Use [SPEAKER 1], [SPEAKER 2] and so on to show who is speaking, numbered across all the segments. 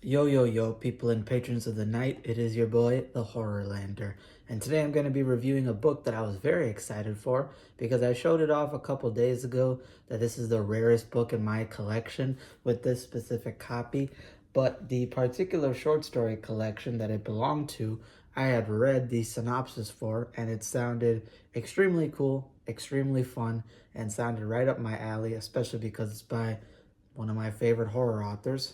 [SPEAKER 1] Yo, yo, yo, people and patrons of the night, it is your boy, the Horrorlander, and today I'm going to be reviewing a book that I was very excited for because I showed it off a couple days ago that this is the rarest book in my collection with this specific copy, but the particular short story collection that it belonged to, I had read the synopsis for, and it sounded extremely cool, extremely fun, and sounded right up my alley, especially because it's by one of my favorite horror authors,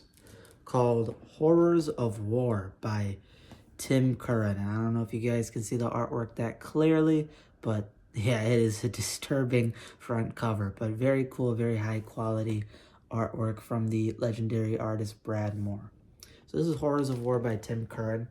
[SPEAKER 1] called Horrors of War by Tim Curran. And I don't know if you guys can see the artwork that clearly, but yeah, it is a disturbing front cover, but very cool, very high quality artwork from the legendary artist Brad Moore. So this is Horrors of War by Tim Curran.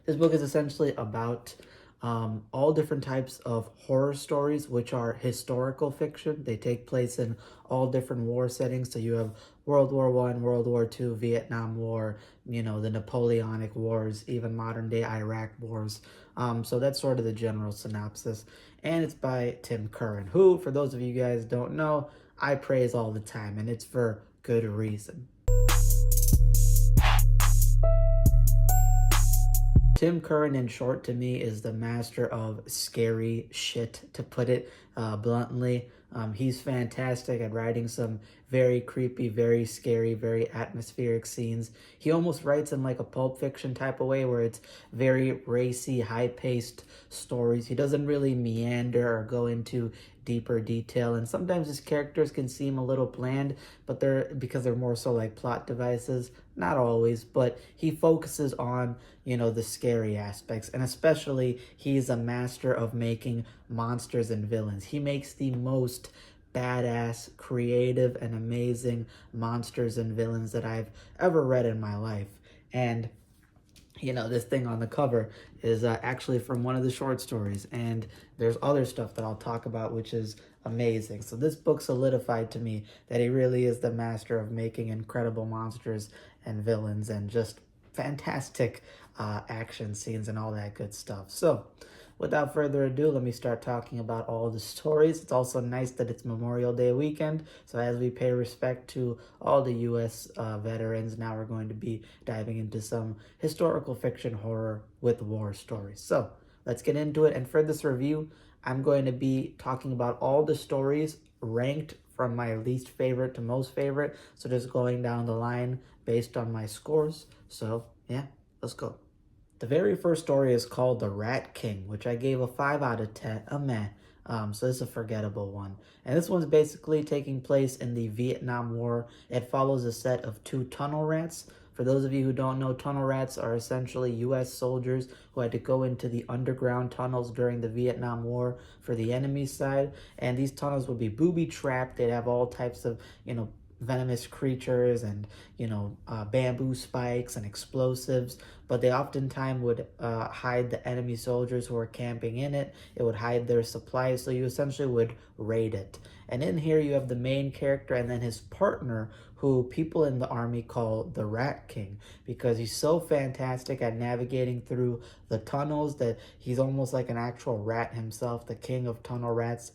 [SPEAKER 1] This book is essentially about all different types of horror stories, which are historical fiction. They take place in all different war settings. So you have World War I, World War II, Vietnam War, the Napoleonic Wars, even modern day Iraq wars. So that's sort of the general synopsis. And it's by Tim Curran, who, for those of you guys don't know, I praise all the time, and it's for good reason. Tim Curran, in short, to me, is the master of scary shit, to put it bluntly. He's fantastic at writing some very creepy, very scary, very atmospheric scenes. He almost writes in like a Pulp Fiction type of way where it's very racy, high-paced stories. He doesn't really meander or go into deeper detail, and sometimes his characters can seem a little bland, but because they're more so like plot devices. Not always, but he focuses on the scary aspects, and especially he's a master of making monsters and villains. He makes the most badass, creative, and amazing monsters and villains that I've ever read in my life. And this thing on the cover is actually from one of the short stories, and there's other stuff that I'll talk about, which is amazing. So this book solidified to me that he really is the master of making incredible monsters and villains and just fantastic action scenes and all that good stuff. So without further ado, let me start talking about all the stories. It's also nice that it's Memorial Day weekend, so as we pay respect to all the U.S. Veterans, now we're going to be diving into some historical fiction horror with war stories. So let's get into it, and for this review, I'm going to be talking about all the stories ranked from my least favorite to most favorite, so just going down the line based on my scores. So yeah, let's go. The very first story is called The Rat King, which I gave a 5 out of 10, a meh. So this is a forgettable one. And this one's basically taking place in the Vietnam War. It follows a set of 2 tunnel rats. For those of you who don't know, tunnel rats are essentially U.S. soldiers who had to go into the underground tunnels during the Vietnam War for the enemy side. And these tunnels would be booby-trapped. They'd have all types of, venomous creatures and bamboo spikes and explosives, but they oftentimes would hide the enemy soldiers who were camping in it. It would hide their supplies, so you essentially would raid it. And in here you have the main character and then his partner, who people in the army call the Rat King, because he's so fantastic at navigating through the tunnels that he's almost like an actual rat himself, the king of tunnel rats.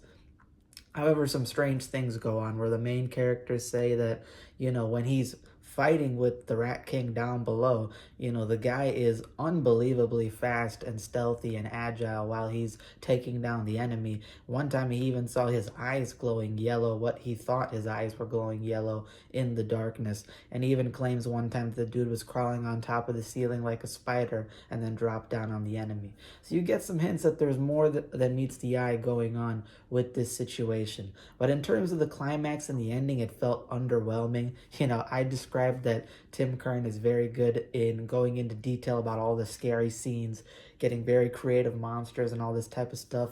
[SPEAKER 1] However, some strange things go on where the main characters say that, when he's fighting with the Rat King down below, the guy is unbelievably fast and stealthy and agile while he's taking down the enemy. One time he even saw his eyes glowing yellow, what he thought his eyes were glowing yellow in the darkness. And he even claims one time the dude was crawling on top of the ceiling like a spider and then dropped down on the enemy. So you get some hints that there's more than meets the eye going on with this situation. But in terms of the climax and the ending, it felt underwhelming. I described that Tim Curran is very good in going into detail about all the scary scenes, getting very creative monsters and all this type of stuff.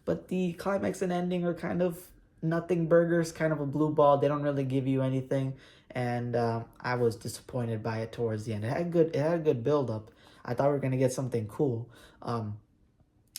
[SPEAKER 1] But the climax and ending are kind of nothing burgers, kind of a blue ball. They don't really give you anything. And I was disappointed by it towards the end. It had a good build up. I thought we were going to get something cool.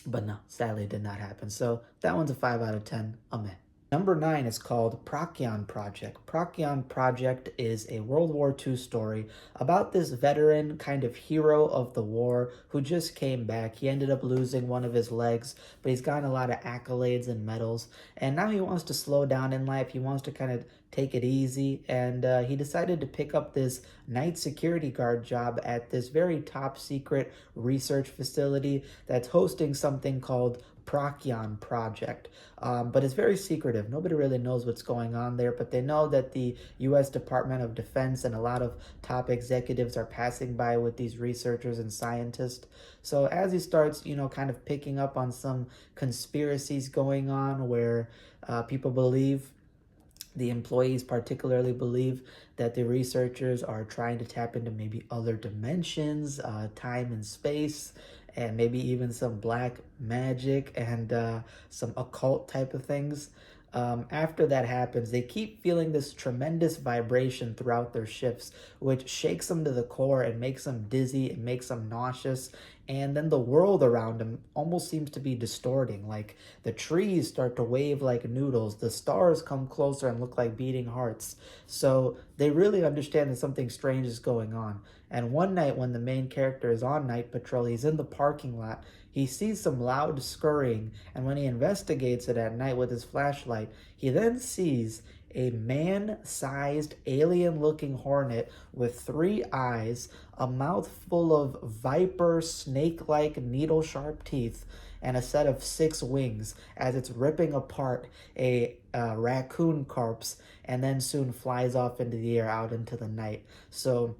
[SPEAKER 1] But no, sadly it did not happen. So that one's a 5 out of 10, a meh. Number 9 is called Procyon Project. Procyon Project is a World War II story about this veteran kind of hero of the war who just came back. He ended up losing one of his legs, but he's gotten a lot of accolades and medals. And now he wants to slow down in life. He wants to kind of take it easy. And he decided to pick up this night security guard job at this very top secret research facility that's hosting something called Procyon Project. But it's very secretive. Nobody really knows what's going on there, but they know that the U.S. Department of Defense and a lot of top executives are passing by with these researchers and scientists. So as he starts, kind of picking up on some conspiracies going on where people believe, the employees particularly believe, that the researchers are trying to tap into maybe other dimensions, time and space, and maybe even some black magic and some occult type of things. After that happens, they keep feeling this tremendous vibration throughout their shifts, which shakes them to the core and makes them dizzy and makes them nauseous. And then the world around them almost seems to be distorting. Like the trees start to wave like noodles, the stars come closer and look like beating hearts. So they really understand that something strange is going on. And one night, when the main character is on night patrol, he's in the parking lot. He sees some loud scurrying, and when he investigates it at night with his flashlight, he then sees a man-sized alien-looking hornet with 3 eyes, a mouth full of viper, snake-like, needle-sharp teeth, and a set of 6 wings as it's ripping apart a raccoon corpse, and then soon flies off into the air out into the night. So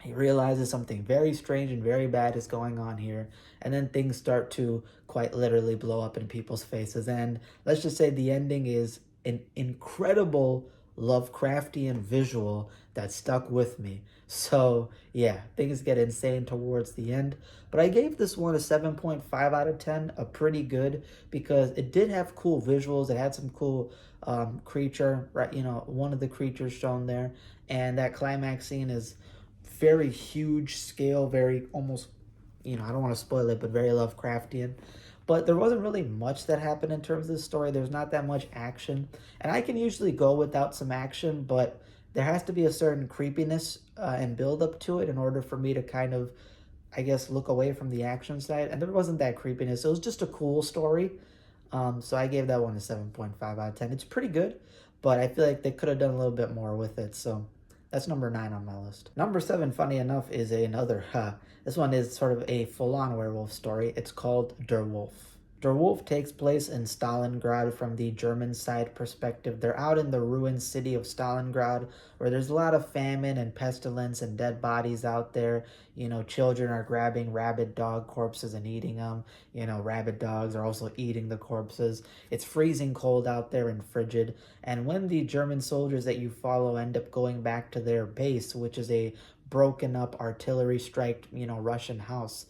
[SPEAKER 1] he realizes something very strange and very bad is going on here, and then things start to quite literally blow up in people's faces. And let's just say the ending is an incredible Lovecraftian visual that stuck with me. So yeah, things get insane towards the end. But I gave this one a 7.5 out of 10, a pretty good, because it did have cool visuals. It had some cool creature, right? One of the creatures shown there. And that climax scene is very huge scale, very almost, I don't want to spoil it, but very Lovecraftian. But there wasn't really much that happened in terms of the story. There's not that much action. And I can usually go without some action, but there has to be a certain creepiness and build up to it in order for me to kind of, I guess, look away from the action side. And there wasn't that creepiness. It was just a cool story. So I gave that one a 7.5 out of 10. It's pretty good, but I feel like they could have done a little bit more with it. So that's number 9 on my list. Number 7, funny enough, is another, this one is sort of a full-on werewolf story. It's called Der Wolf. Der Wolf takes place in Stalingrad from the German side perspective. They're out in the ruined city of Stalingrad, where there's a lot of famine and pestilence and dead bodies out there. Children are grabbing rabid dog corpses and eating them. Rabid dogs are also eating the corpses. It's freezing cold out there and frigid. And when the German soldiers that you follow end up going back to their base, which is a broken up artillery striked, Russian house,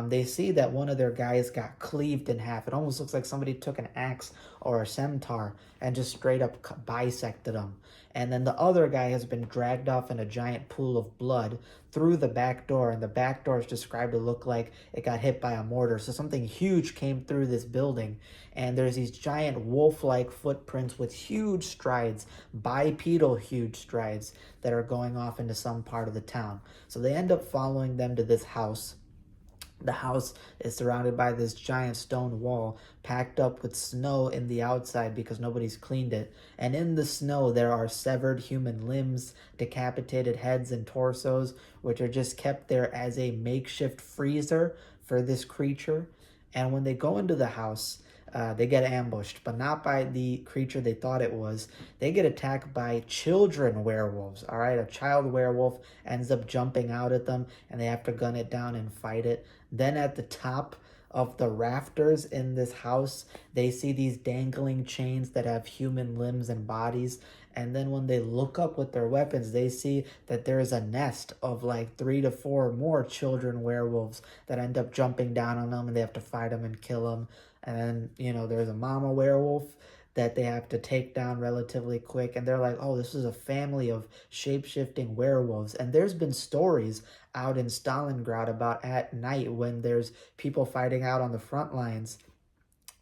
[SPEAKER 1] they see that one of their guys got cleaved in half. It almost looks like somebody took an axe or a scimitar and just straight up bisected him. And then the other guy has been dragged off in a giant pool of blood through the back door. And the back door is described to look like it got hit by a mortar. So something huge came through this building. And there's these giant wolf-like footprints with huge strides, bipedal huge strides, that are going off into some part of the town. So they end up following them to this house. The house is surrounded by this giant stone wall packed up with snow in the outside because nobody's cleaned it. And in the snow, there are severed human limbs, decapitated heads and torsos, which are just kept there as a makeshift freezer for this creature. And when they go into the house, they get ambushed, but not by the creature they thought it was. They get attacked by children werewolves, all right? A child werewolf ends up jumping out at them, and they have to gun it down and fight it. Then at the top of the rafters in this house, they see these dangling chains that have human limbs and bodies. And then when they look up with their weapons, they see that there is a nest of like 3 to 4 more children werewolves that end up jumping down on them, and they have to fight them and kill them. And then, there's a mama werewolf that they have to take down relatively quick. And they're like, oh, this is a family of shape-shifting werewolves. And there's been stories out in Stalingrad about at night when there's people fighting out on the front lines,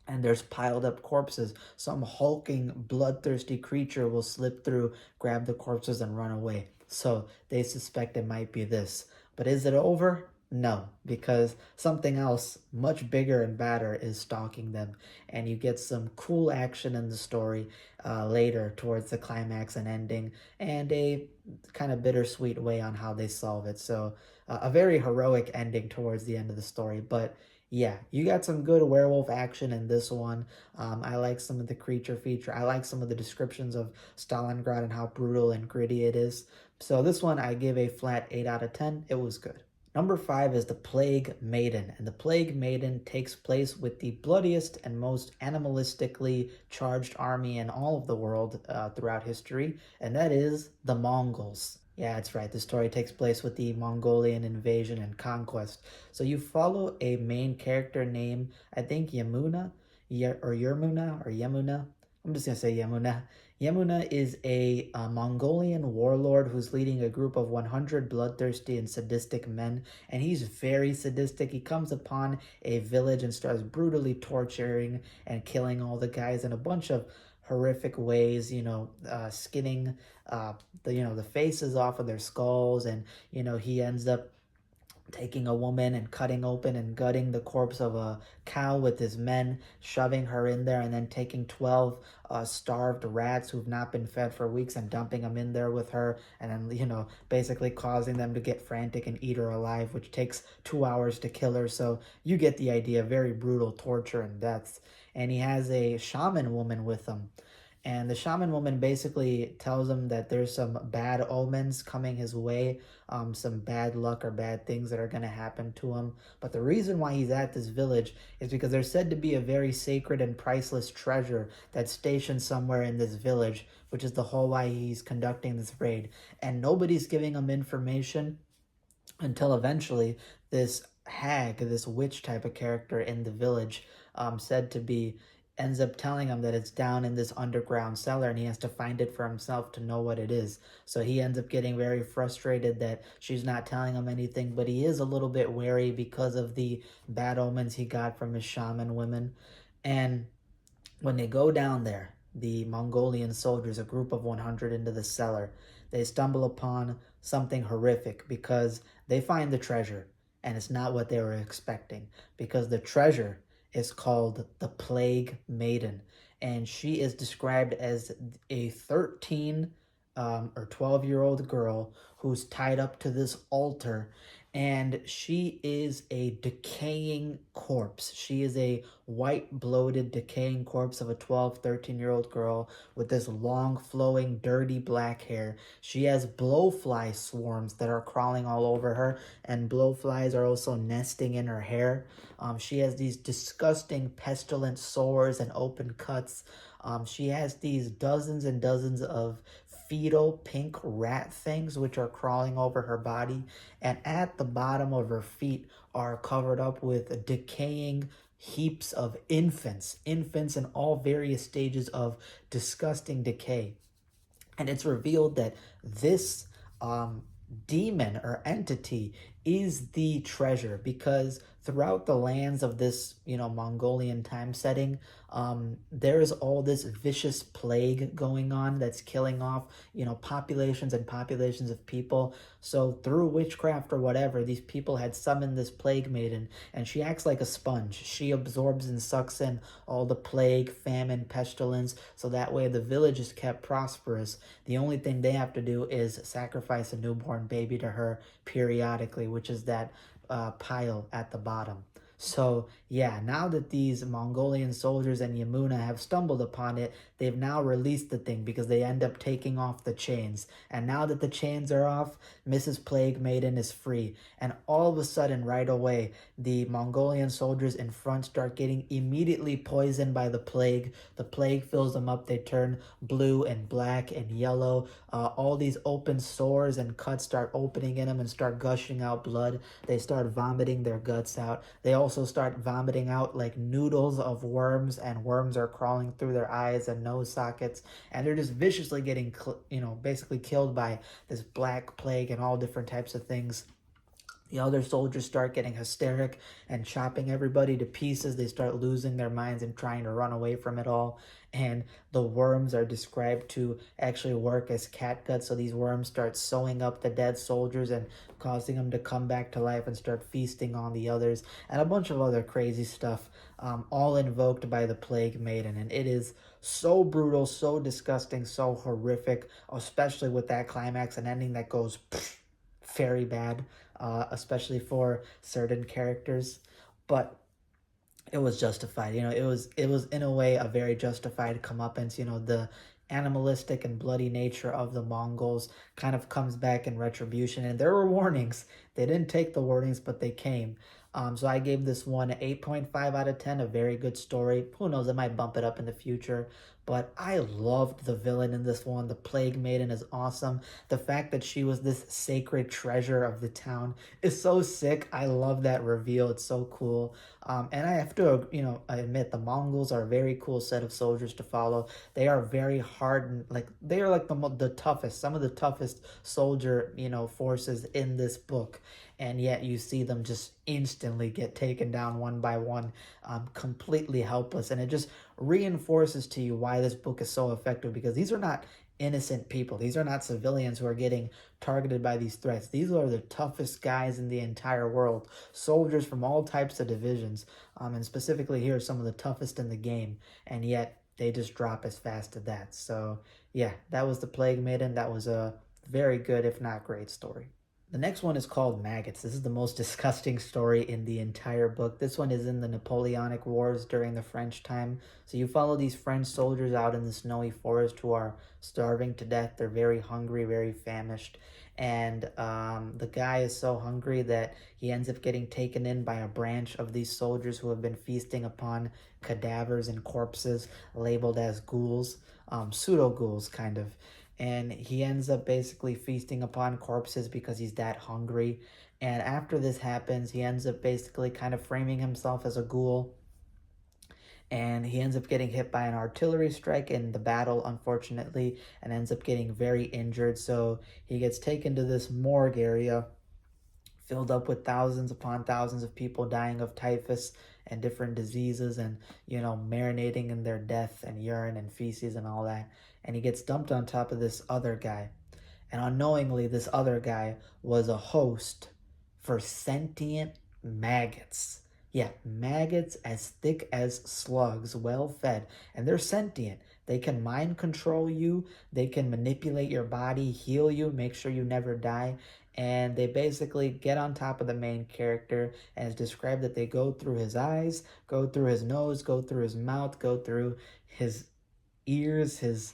[SPEAKER 1] and there's piled up corpses. Some hulking, bloodthirsty creature will slip through, grab the corpses, and run away. So they suspect it might be this. But is it over? No, because something else much bigger and badder is stalking them, and you get some cool action in the story later towards the climax and ending, and a kind of bittersweet way on how they solve it. So a very heroic ending towards the end of the story, but yeah, you got some good werewolf action in this one. I like some of the creature feature. I like some of the descriptions of Stalingrad and how brutal and gritty it is. So this one I give a flat 8 out of 10. It was good. Number 5 is the Plague Maiden, and the Plague Maiden takes place with the bloodiest and most animalistically charged army in all of the world throughout history, and that is the Mongols. Yeah, that's right. The story takes place with the Mongolian invasion and conquest. So you follow a main character named, I think, Yamuna, or Yermuna, or Yamuna. I'm just going to say Yamuna. Yamuna is a Mongolian warlord who's leading a group of 100 bloodthirsty and sadistic men, and he's very sadistic. He comes upon a village and starts brutally torturing and killing all the guys in a bunch of horrific ways, skinning the faces off of their skulls, and he ends up taking a woman and cutting open and gutting the corpse of a cow with his men, shoving her in there, and then taking 12 starved rats who've not been fed for weeks and dumping them in there with her, and then, basically causing them to get frantic and eat her alive, which takes 2 hours to kill her. So you get the idea, very brutal torture and deaths. And he has a shaman woman with him. And the shaman woman basically tells him that there's some bad omens coming his way, some bad luck or bad things that are going to happen to him. But the reason why he's at this village is because there's said to be a very sacred and priceless treasure that's stationed somewhere in this village, which is the whole why he's conducting this raid. And nobody's giving him information until eventually this hag, this witch type of character in the village, said to be, ends up telling him that it's down in this underground cellar and he has to find it for himself to know what it is. So he ends up getting very frustrated that she's not telling him anything, but he is a little bit wary because of the bad omens he got from his shaman women. And when they go down there, the Mongolian soldiers, a group of 100 into the cellar, they stumble upon something horrific because they find the treasure, and it's not what they were expecting, because the treasure is called the Plague Maiden, and she is described as a 13 or 12-year-old girl who's tied up to this altar, and she is a decaying corpse. She is a white, bloated, decaying corpse of a 12, 13-year-old girl with this long, flowing, dirty black hair. She has blowfly swarms that are crawling all over her, and blowflies are also nesting in her hair. She has these disgusting, pestilent sores and open cuts. She has these dozens and dozens of fetal pink rat things which are crawling over her body, and at the bottom of her feet are covered up with decaying heaps of infants in all various stages of disgusting decay. And it's revealed that this demon or entity is the treasure, because throughout the lands of this Mongolian time setting, there's all this vicious plague going on that's killing off populations and populations of people. So through witchcraft or whatever, these people had summoned this Plague Maiden, and she acts like a sponge. She absorbs and sucks in all the plague, famine, pestilence, so that way the village is kept prosperous. The only thing they have to do is sacrifice a newborn baby to her periodically, which is that pile at the bottom. So yeah, now that these Mongolian soldiers and Yamuna have stumbled upon it, they've now released the thing because they end up taking off the chains. And now that the chains are off, Mrs. Plague Maiden is free. And all of a sudden, right away, the Mongolian soldiers in front start getting immediately poisoned by the plague. The plague fills them up. They turn blue and black and yellow. All these open sores and cuts start opening in them and start gushing out blood. They start vomiting their guts out. They also start vomiting out like noodles of worms, and worms are crawling through their eyes and nose sockets, and they're just viciously getting basically killed by this black plague and all different types of things. The other soldiers start getting hysteric and chopping everybody to pieces. They start losing their minds and trying to run away from it all. And the worms are described to actually work as catgut. So these worms start sewing up the dead soldiers and causing them to come back to life and start feasting on the others. And a bunch of other crazy stuff, all invoked by the Plague Maiden. And it is so brutal, so disgusting, so horrific, especially with that climax and ending that goes very bad, especially for certain characters. But it was justified. It was in a way a very justified comeuppance. The animalistic and bloody nature of the Mongols kind of comes back in retribution. And there were warnings. They didn't take the warnings, but they came. So I gave this one 8.5 out of 10, a very good story. Who knows, I might bump it up in the future. But I loved the villain in this one. The Plague Maiden is awesome. The fact that she was this sacred treasure of the town is so sick. I love that reveal. It's so cool. And I have to, I admit the Mongols are a very cool set of soldiers to follow. They are very hard and they are like the toughest, some of the toughest soldier, forces in this book. And yet you see them just instantly get taken down one by one, completely helpless. And it just reinforces to you why this book is so effective, because these are not innocent people. These are not civilians who are getting targeted by these threats. These are the toughest guys in the entire world, soldiers from all types of divisions, and specifically here, some of the toughest in the game, and yet they just drop as fast as that. So yeah, that was the Plague Maiden. That was a very good, if not great, story. The next one is called Maggots. This is the most disgusting story in the entire book. This one is in the Napoleonic Wars during the French time. So you follow these French soldiers out in the snowy forest who are starving to death. They're very hungry, very famished. And the guy is so hungry that he ends up getting taken in by a branch of these soldiers who have been feasting upon cadavers and corpses labeled as ghouls, pseudo-ghouls kind of. And he ends up basically feasting upon corpses because he's that hungry. And after this happens, he ends up basically kind of framing himself as a ghoul. And he ends up getting hit by an artillery strike in the battle, unfortunately, and ends up getting very injured. So he gets taken to this morgue area filled up with thousands upon thousands of people dying of typhus and different diseases, and marinating in their death and urine and feces and all that. And he gets dumped on top of this other guy, and unknowingly this other guy was a host for sentient maggots. Yeah, maggots as thick as slugs, well fed, and they're sentient. They can mind control you, they can manipulate your body, heal you, make sure you never die. And they basically get on top of the main character, and it's described that they go through his eyes, go through his nose, go through his mouth, go through his ears, his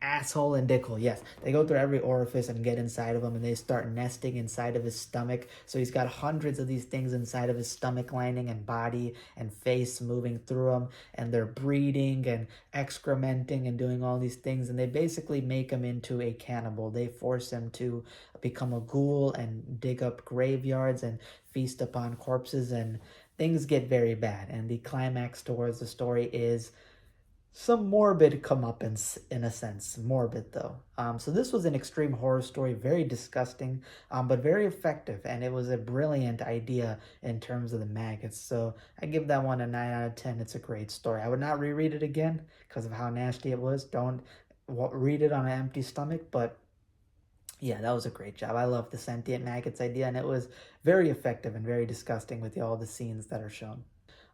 [SPEAKER 1] asshole and dickhole. Yes, they go through every orifice and get inside of him, and they start nesting inside of his stomach. So he's got hundreds of these things inside of his stomach lining and body and face moving through him, and they're breeding and excrementing and doing all these things, and they basically make him into a cannibal. They force him to become a ghoul and dig up graveyards and feast upon corpses, and things get very bad. And the climax towards the story is some morbid comeuppance, in a sense. Morbid, though. So this was an extreme horror story, very disgusting, but very effective, and it was a brilliant idea in terms of the maggots. So I give that one a 9 out of 10. It's a great story. I would not reread it again because of how nasty it was. Don't read it on an empty stomach, but yeah, that was a great job. I love the sentient maggots idea, and it was very effective and very disgusting with all the scenes that are shown.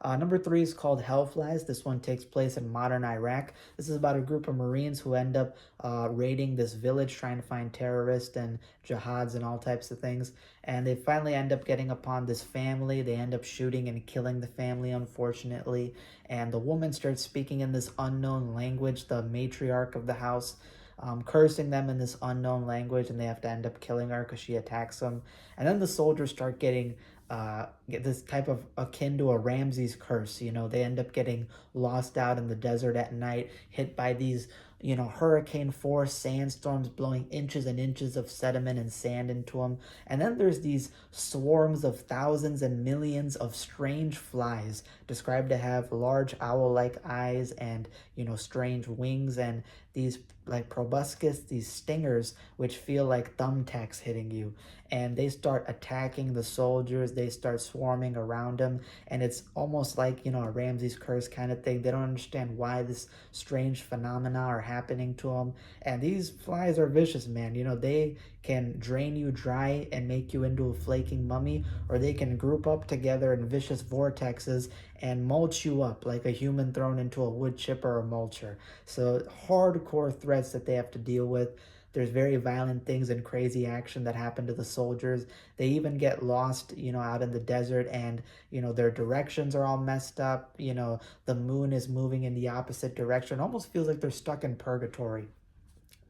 [SPEAKER 1] Number 3 is called Hellflies. This one takes place in modern Iraq. This is about a group of Marines who end up raiding this village, trying to find terrorists and jihads and all types of things. And they finally end up getting upon this family. They end up shooting and killing the family, unfortunately. And the woman starts speaking in this unknown language, the matriarch of the house, cursing them in this unknown language, and they have to end up killing her because she attacks them. And then the soldiers start getting get this type of akin to a Ramses curse. They end up getting lost out in the desert at night, hit by these, hurricane force sandstorms blowing inches and inches of sediment and sand into them. And then there's these swarms of thousands and millions of strange flies, described to have large owl-like eyes and, strange wings, and these like proboscis, these stingers, which feel like thumbtacks hitting you. And they start attacking the soldiers. They start swarming around them. And it's almost like, you know, a Ramses curse kind of thing. They don't understand why this strange phenomena are happening to them. And these flies are vicious, man. You know, they can drain you dry and make you into a flaking mummy, or they can group up together in vicious vortexes and mulch you up like a human thrown into a wood chipper or mulcher. So hardcore threats that they have to deal with. There's very violent things and crazy action that happen to the soldiers. They even get lost, you know, out in the desert, and, you know, their directions are all messed up. You know, the moon is moving in the opposite direction. It almost feels like they're stuck in purgatory.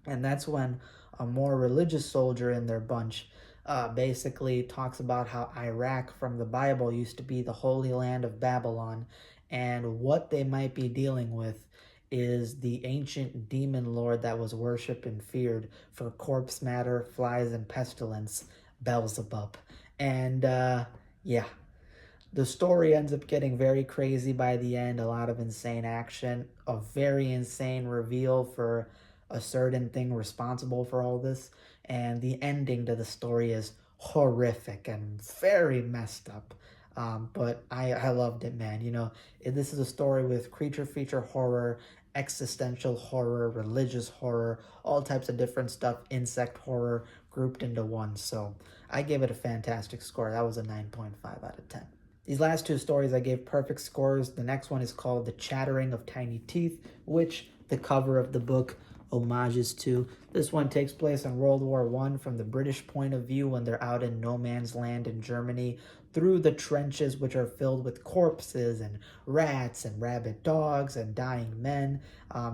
[SPEAKER 1] And that's when a more religious soldier in their bunch basically talks about how Iraq from the Bible used to be the holy land of Babylon, and what they might be dealing with is the ancient demon lord that was worshipped and feared for corpse matter, flies, and pestilence, Beelzebub. And yeah, the story ends up getting very crazy by the end. A lot of insane action, a very insane reveal for a certain thing responsible for all this. And the ending to the story is horrific and very messed up. But I loved it, man. You know, this is a story with creature feature horror, existential horror, religious horror, all types of different stuff, insect horror grouped into one. So I gave it a fantastic score. That was a 9.5 out of 10. These last two stories I gave perfect scores. The next one is called The Chattering of Tiny Teeth, which the cover of the book homages to. This one takes place in World War I from the British point of view when they're out in no man's land in Germany, through the trenches which are filled with corpses and rats and rabid dogs and dying men,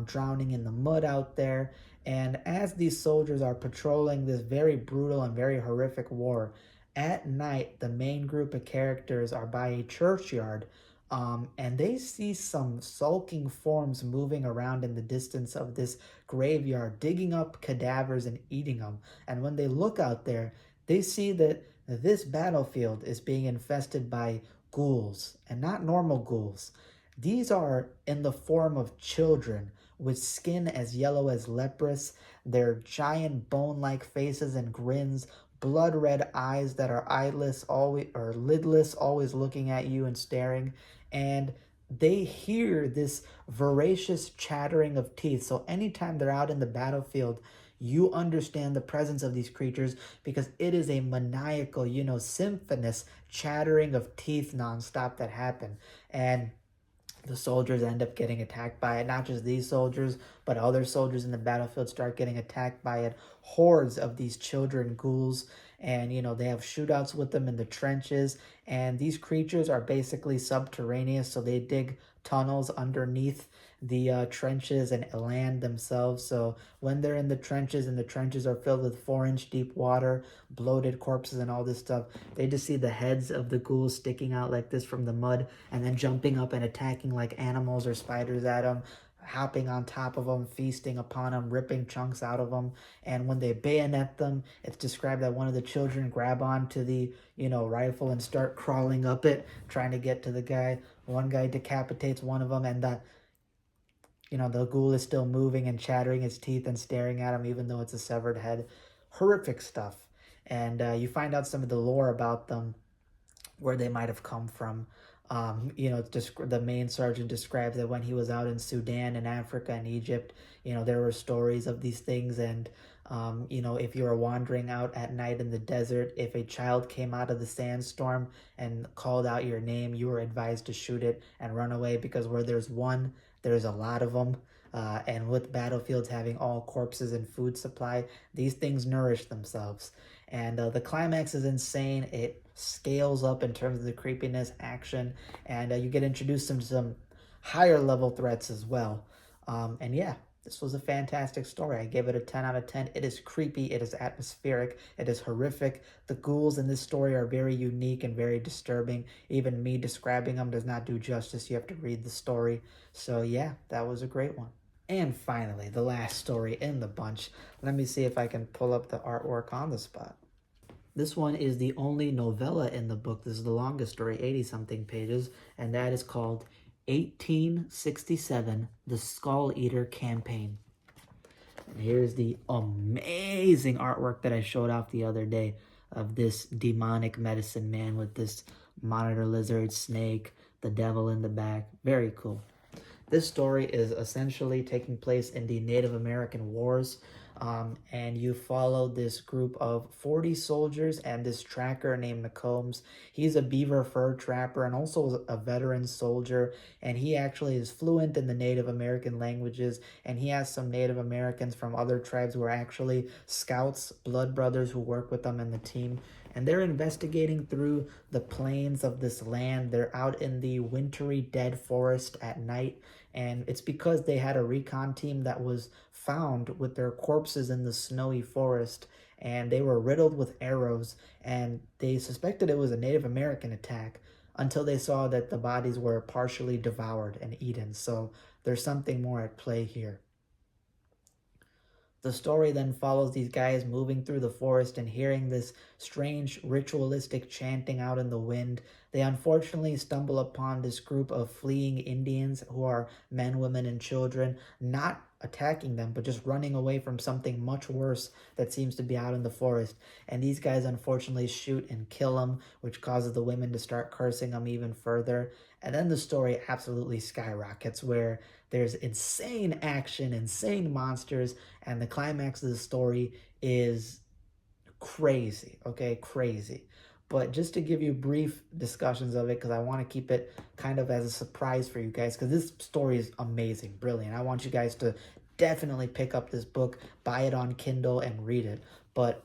[SPEAKER 1] drowning in the mud out there. And as these soldiers are patrolling this very brutal and very horrific war, at night, the main group of characters are by a churchyard, and they see some sulking forms moving around in the distance of this graveyard, digging up cadavers and eating them. And when they look out there, they see that this battlefield is being infested by ghouls, and not normal ghouls. These are in the form of children with skin as yellow as leprous, their giant bone-like faces and grins, blood red eyes that are eyeless always or lidless, always looking at you and staring. And they hear this voracious chattering of teeth. So anytime they're out in the battlefield, you understand the presence of these creatures, because it is a maniacal, you know, symphonous chattering of teeth nonstop that happen. And the soldiers end up getting attacked by it. Not just these soldiers, but other soldiers in the battlefield start getting attacked by it. Hordes of these children ghouls, and, you know, they have shootouts with them in the trenches. And these creatures are basically subterraneous, so they dig tunnels underneath the trenches and land themselves. So when they're in the trenches, and the trenches are filled with 4-inch deep water, bloated corpses and all this stuff, they just see the heads of the ghouls sticking out like this from the mud, and then jumping up and attacking like animals or spiders at them, hopping on top of them, feasting upon them, ripping chunks out of them. And when they bayonet them, it's described that one of the children grab onto the, you know, rifle and start crawling up it, trying to get to the guy. One guy decapitates one of them, and the, you know, the ghoul is still moving and chattering its teeth and staring at him, even though it's a severed head. Horrific stuff. And you find out some of the lore about them, where they might have come from. You know, the main sergeant describes that when he was out in Sudan and Africa and Egypt, you know, there were stories of these things. And, you know, if you were wandering out at night in the desert, if a child came out of the sandstorm and called out your name, you were advised to shoot it and run away, because where there's one, there's a lot of them. And with battlefields having all corpses and food supply, these things nourish themselves. And the climax is insane. It scales up in terms of the creepiness, action, and you get introduced to some higher level threats as well. And yeah, this was a fantastic story. I gave it a 10 out of 10. It is creepy. It is atmospheric. It is horrific. The ghouls in this story are very unique and very disturbing. Even me describing them does not do justice. You have to read the story. So yeah, that was a great one. And finally, the last story in the bunch. Let me see if I can pull up the artwork on the spot. This one is the only novella in the book. This is the longest story, 80-something pages, and that is called 1867, The Skull Eater Campaign. And here's the amazing artwork that I showed off the other day of this demonic medicine man with this monitor lizard, snake, the devil in the back. Very cool. This story is essentially taking place in the Native American Wars, and you follow this group of 40 soldiers and this tracker named McCombs. He's a beaver fur trapper and also a veteran soldier, and he actually is fluent in the Native American languages, and he has some Native Americans from other tribes who are actually scouts, blood brothers who work with them in the team. And they're investigating through the plains of this land. They're out in the wintry dead forest at night, and it's because they had a recon team that was found with their corpses in the snowy forest, and they were riddled with arrows, and they suspected it was a Native American attack until they saw that the bodies were partially devoured and eaten. So there's something more at play here. The story then follows these guys moving through the forest and hearing this strange ritualistic chanting out in the wind. They unfortunately stumble upon this group of fleeing Indians who are men, women, and children, not attacking them, but just running away from something much worse that seems to be out in the forest. And these guys unfortunately shoot and kill them, which causes the women to start cursing them even further. And then the story absolutely skyrockets, where there's insane action, insane monsters, and the climax of the story is crazy, okay? Crazy. But just to give you brief discussions of it, because I want to keep it kind of as a surprise for you guys, because this story is amazing, brilliant. I want you guys to definitely pick up this book, buy it on Kindle, and read it. But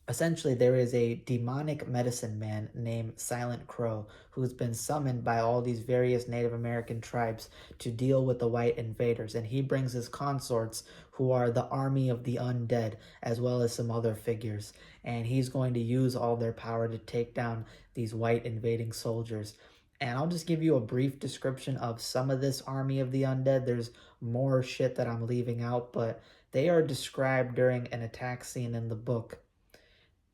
[SPEAKER 1] essentially, there is a demonic medicine man named Silent Crow who's been summoned by all these various Native American tribes to deal with the white invaders. And he brings his consorts, who are the army of the undead, as well as some other figures. And he's going to use all their power to take down these white invading soldiers. And I'll just give you a brief description of some of this army of the undead. There's more shit that I'm leaving out, but they are described during an attack scene in the book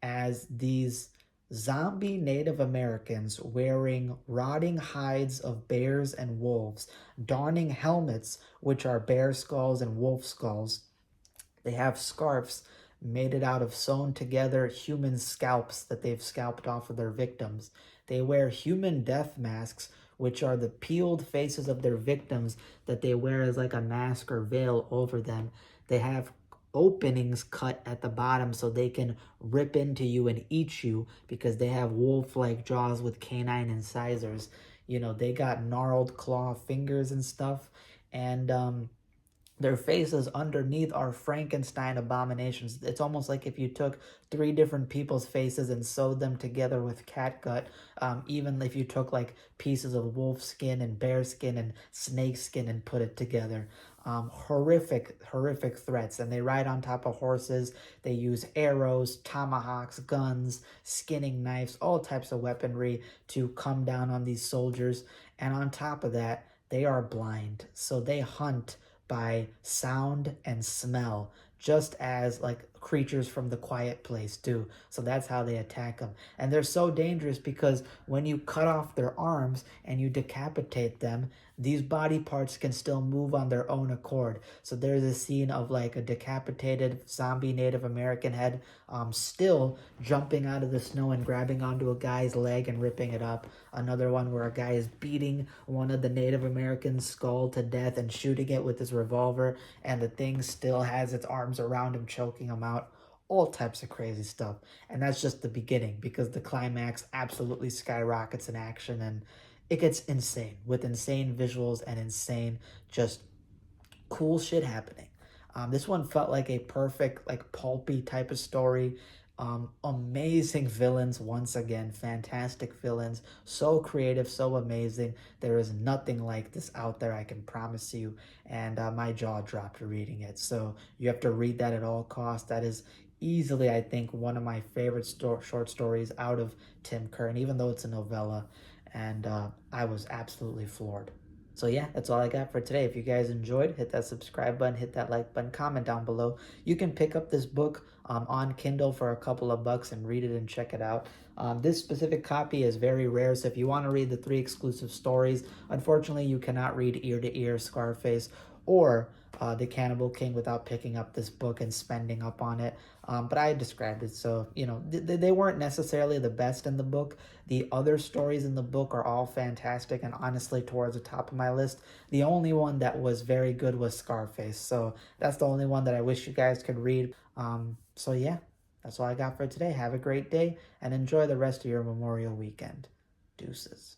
[SPEAKER 1] as these zombie Native Americans wearing rotting hides of bears and wolves, donning helmets, which are bear skulls and wolf skulls. They have scarves made it out of sewn together human scalps that they've scalped off of their victims. They wear human death masks, which are the peeled faces of their victims that they wear as like a mask or veil over them. They have openings cut at the bottom so they can rip into you and eat you, because they have wolf-like jaws with canine incisors. You know, they got gnarled claw fingers and stuff, and their faces underneath are Frankenstein abominations. It's almost like if you took 3 different people's faces and sewed them together with catgut. Even if you took like pieces of wolf skin and bear skin and snake skin and put it together. Horrific threats. And they ride on top of horses. They use arrows, tomahawks, guns, skinning knives, all types of weaponry to come down on these soldiers. And on top of that, they are blind. So they hunt by sound and smell, just as like creatures from the Quiet Place do. So that's how they attack them. And they're so dangerous because when you cut off their arms and you decapitate them, these body parts can still move on their own accord. So there's a scene of like a decapitated zombie Native American head still jumping out of the snow and grabbing onto a guy's leg and ripping it up. Another one where a guy is beating one of the Native Americans' skull to death and shooting it with his revolver, and the thing still has its arms around him, choking him out. All types of crazy stuff. And that's just the beginning, because the climax absolutely skyrockets in action, and it gets insane with insane visuals and insane just cool shit happening. This one felt like a perfect, like pulpy type of story. Amazing villains once again, fantastic villains, so creative, so amazing. There is nothing like this out there, I can promise you. And my jaw dropped reading it. So you have to read that at all costs. That is easily, I think, one of my favorite short stories out of Tim Curran, even though it's a novella. And I was absolutely floored. So yeah, that's all I got for today. If you guys enjoyed, hit that subscribe button, hit that like button, comment down below. You can pick up this book on Kindle for a couple of bucks and read it and check it out. This specific copy is very rare, so if you want to read the 3 exclusive stories, unfortunately you cannot read Ear to Ear, Scarface, or The Cannibal King without picking up this book and spending up on it. But I described it, so, you know, they weren't necessarily the best in the book. The other stories in the book are all fantastic and honestly towards the top of my list. The only one that was very good was Scarface, so that's the only one that I wish you guys could read. So yeah, that's all I got for today. Have a great day and enjoy the rest of your Memorial weekend. Deuces.